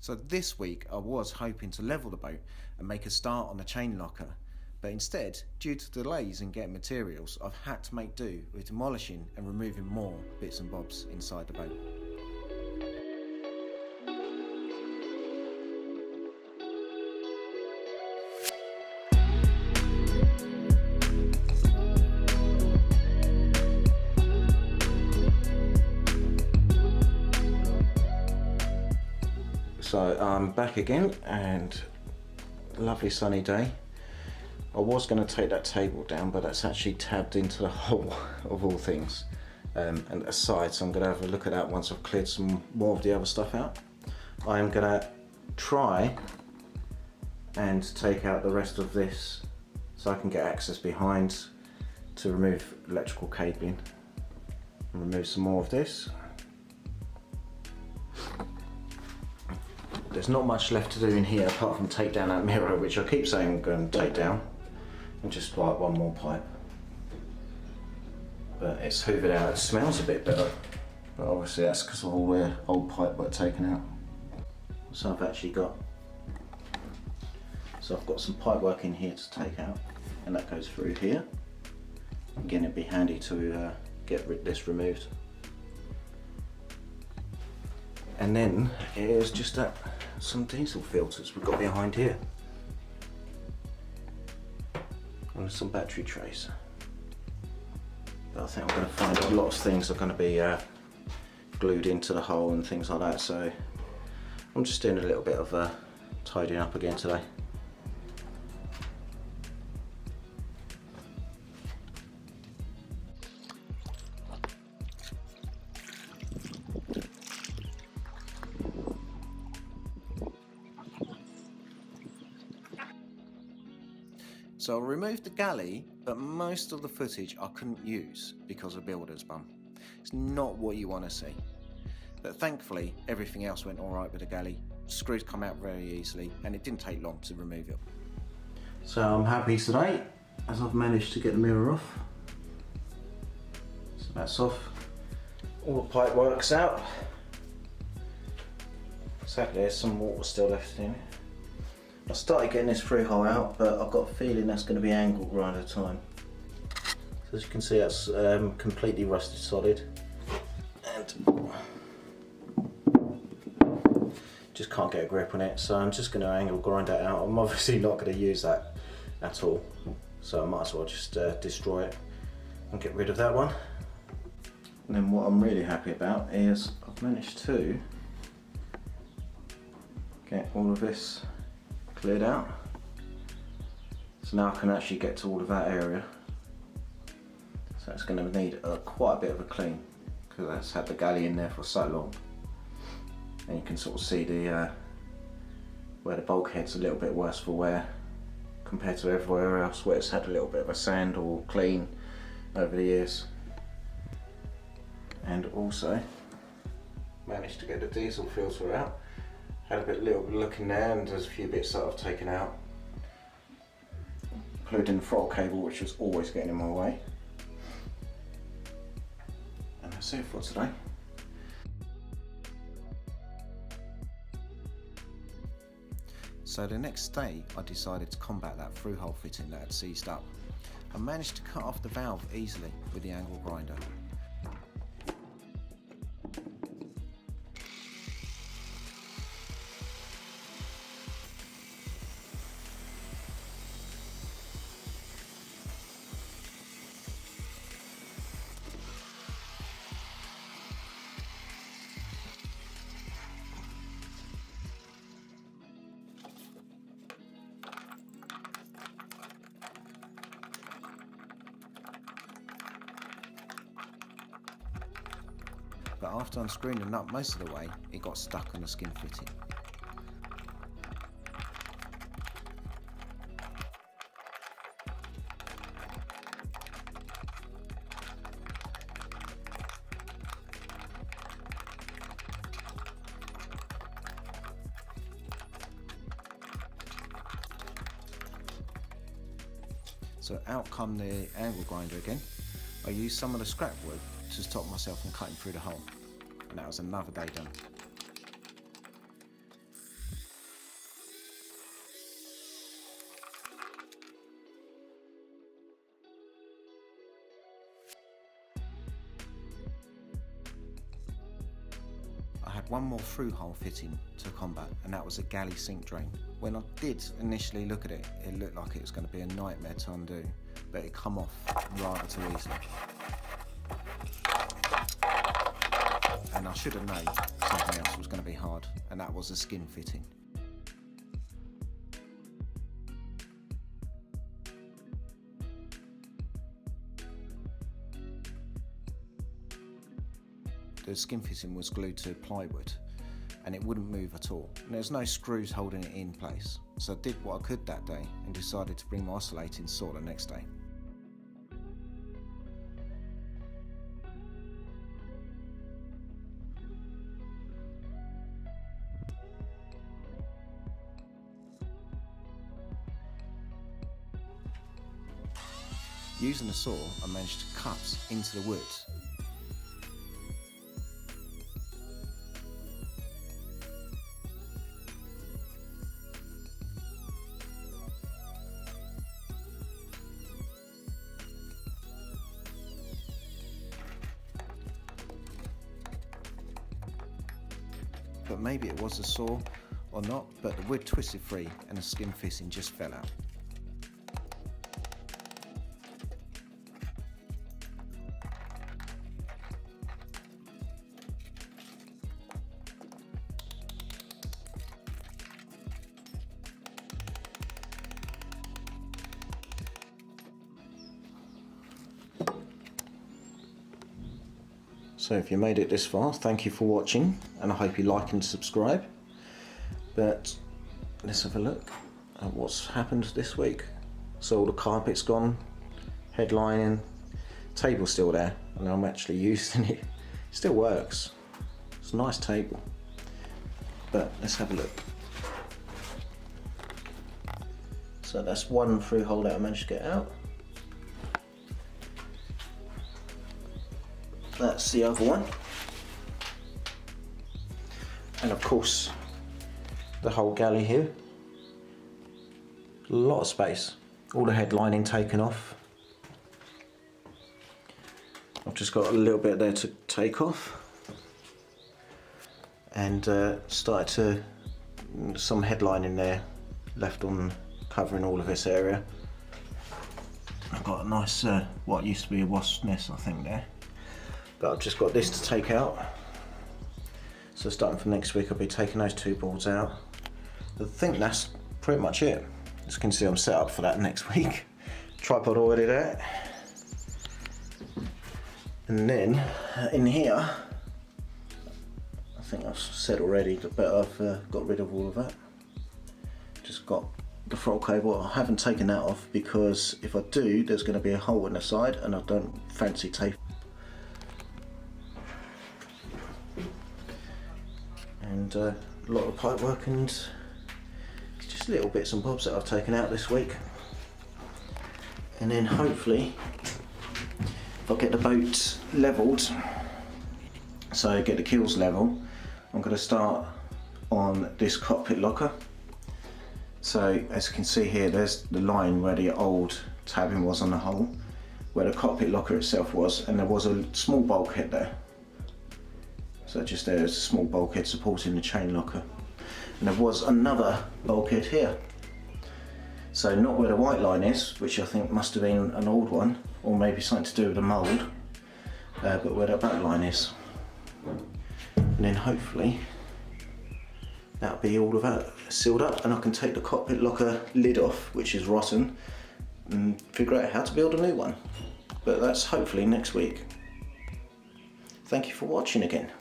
So this week I was hoping to level the boat and make a start on the chain locker, but instead, due to delays in getting materials, I've had to make do with demolishing and removing more bits and bobs inside the boat. So I'm back again, and lovely sunny day. I was going to take that table down, but that's actually tabbed into the hole of all things, and aside, so I'm going to have a look at that once I've cleared some more of the other stuff out. I am going to try and take out the rest of this so I can get access behind to remove electrical cabling and remove some more of this. There's not much left to do in here apart from take down that mirror, which I keep saying I'm going to take down, and just like one more pipe. But it's hoovered out, it smells a bit better, but obviously that's because of all the old pipe work taken out. So I've actually got, I've got some pipe work in here to take out, and that goes through here. Again, it'd be handy to get this removed. And then here's just some diesel filters we've got behind here. And some battery trays. But I think I'm going to find a lot of things are going to be glued into the hole and things like that, so I'm just doing a little bit of tidying up again today. So I removed the galley, but most of the footage I couldn't use because of builder's bum. It's not what you want to see. But thankfully, everything else went alright with the galley. Screws come out very easily, and it didn't take long to remove it. So I'm happy today, as I've managed to get the mirror off. So that's off. All the pipe work's out. Sadly, there's some water still left in it. I started getting this through hole out, but I've got a feeling that's going to be angle grinder time. So as you can see, that's completely rusted solid, and just can't get a grip on it. So I'm just going to angle grind that out. I'm obviously not going to use that at all, so I might as well just destroy it and get rid of that one. And then what I'm really happy about is I've managed to get all of this cleared out, so now I can actually get to all of that area. So it's going to need quite a bit of a clean, because that's had the galley in there for so long, and you can sort of see the where the bulkhead's a little bit worse for wear compared to everywhere else where it's had a little bit of a sand or clean over the years. And also managed to get the diesel filter out. Had a little bit of look in there, and there's a few bits that I've taken out, including the throttle cable, which was always getting in my way. And that's it for today. So the next day I decided to combat that through hole fitting that had seized up. I managed to cut off the valve easily with the angle grinder. But after unscrewing the nut most of the way, it got stuck on the skin fitting. So out come the angle grinder again. I used some of the scrap wood to stop myself from cutting through the hole, and that was another day done. one more through hole fitting to combat, and that was a galley sink drain. When I did initially look at it, it looked like it was going to be a nightmare to undo, but it come off rather too easily. And I should have known something else was going to be hard, and that was a skin fitting. The skin fitting was glued to plywood and it wouldn't move at all. And there's no screws holding it in place. So I did what I could that day and decided to bring my oscillating saw the next day. Using the saw, I managed to cut into the wood. But maybe it was a saw or not, but the wood twisted free and the skin fitting just fell out. So if you made it this far, thank you for watching, and I hope you like and subscribe. But let's have a look at what's happened this week. So all the carpet's gone, headlining, table's still there, and I'm actually using it. It still works. It's a nice table. But let's have a look. So that's one through hole that I managed to get out. That's the other one. And of course, the whole galley here. A lot of space. All the headlining taken off. I've just got a little bit there to take off. And started to, some headlining there left on covering all of this area. I've got a nice, what used to be a wasp nest I think there. But I've just got this to take out. So starting from next week I'll be taking those two boards out. I think that's pretty much it. As you can see, I'm set up for that next week. Tripod already there. And then in here, I think I've said already, but I've got rid of all of that. Just got the throttle cable. I haven't taken that off because if I do, there's going to be a hole in the side and I don't fancy tape. And a lot of pipe work and just little bits and bobs that I've taken out this week. And then hopefully, if I get the boat levelled, so get the keels level, I'm going to start on this cockpit locker. So as you can see here, there's the line where the old tabbing was on the hull, where the cockpit locker itself was, and there was a small bulkhead there. So just there's a small bulkhead supporting the chain locker. And there was another bulkhead here. So not where the white line is, which I think must have been an old one, or maybe something to do with the mould, but where that back line is. And then hopefully that'll be all of that sealed up and I can take the cockpit locker lid off, which is rotten, and figure out how to build a new one. But that's hopefully next week. Thank you for watching again.